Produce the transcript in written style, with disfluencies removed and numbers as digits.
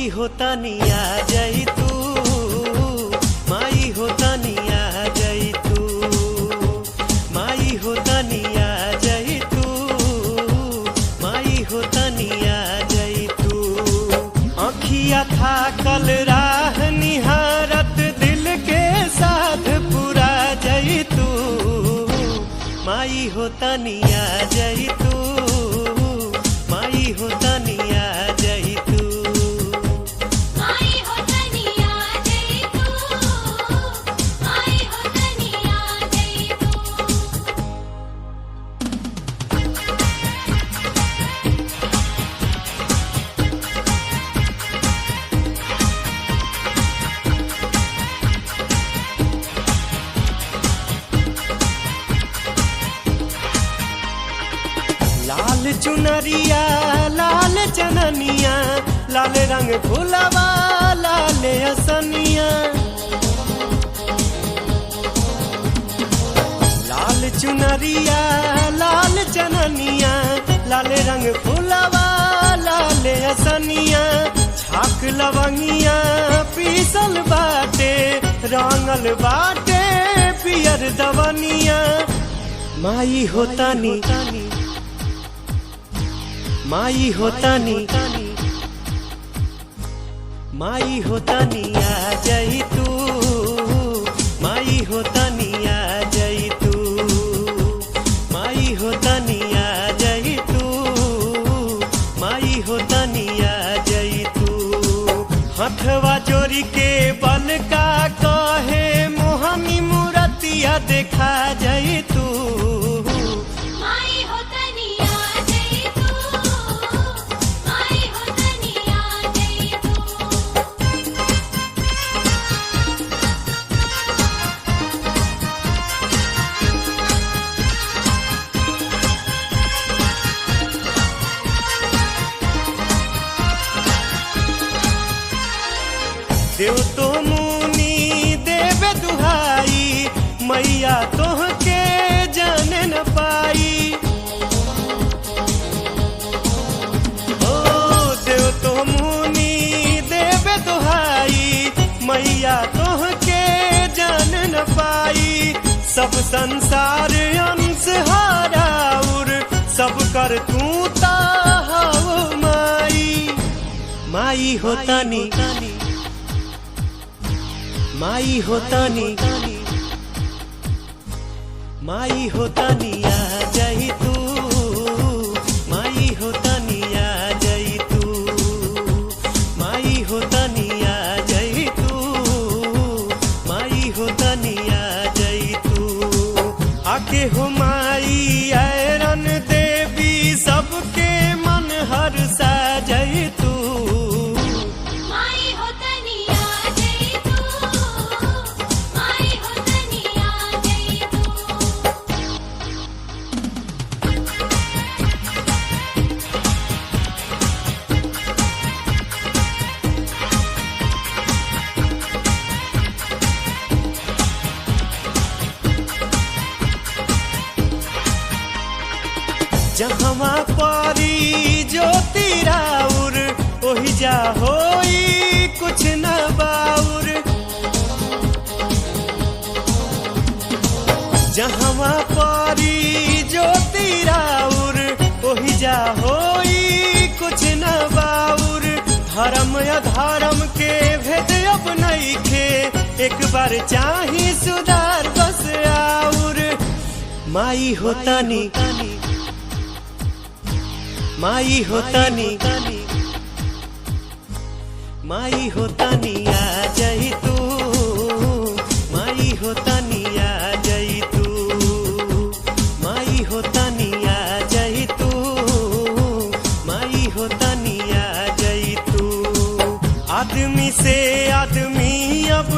माई होता नहीं आ जाई तू, माई होता नहीं आ जाई तू, माई होता नहीं आ जाई तू, माई होता नहीं आ जाई तू। आँखिया था कल राह निहारत दिल के साथ पूरा जाई तू, माई होता नहीं आ जाई तू, माई होता नहीं आ जाई तू। माई होता नहीं आ जाई तू, माई होता नहीं आ जाई तू। लाल चुनरिया लाल चननिया लाल रंग फुलवा लाल असनिया, लाल चुनरिया लाल चननिया लाल रंग फुलवा लाल असनिया, छाक लवंगिया पीसल बाटे रंगल बाटे पियर दवनिया। माई होता नी माई होता नहीं, माई होता नहीं आ जाई तू, माई होता नहीं आ जाई तू, माई होता नहीं आ जाई तू, माई होता नहीं आ जाई तू। हथवा जोड़ी के बल का कहे मोहनी मूर्तिया देखा जाई तू, माई होता नहीं आ जाई तू, माई होता नहीं आ जाई तू। देव तो मुनि देवे दुहाई मैया तोह के जाने न पाई। ओ देव तो मुनि देवे दुहाई मैया तोह के जान न पाई। सब संसार अंश हाराउर सब कर तू ताहव माई, माई होता नी माई होता नी, माई होता नी आ जाई तू, माई होता नी आ जाई तू, माई होता नी आ जाई तू, माई होता नी आ जाई तू। आके हो माई ऐरन देवी सबके मन हर सा जाई तू, माई होता नहीं आ जाई तू, माई होता नहीं आ जाई तू। जहवा परी ज्योति राउर ओहि जा होई कुछ न बाउर। जहवा परी ज्योति राउर ओहि जा होई कुछ न बाउर। धर्म अधर्म के भेद अब नइखे, एक बार चाही सुधार बस आउर। माई होता नी माई होता नी, माई होता नी आ जाई तू, माई होता नी आ जाई तू, माई होता नी आ जाई तू, माई होता नी आ जाई तू। आदमी से आदमी अब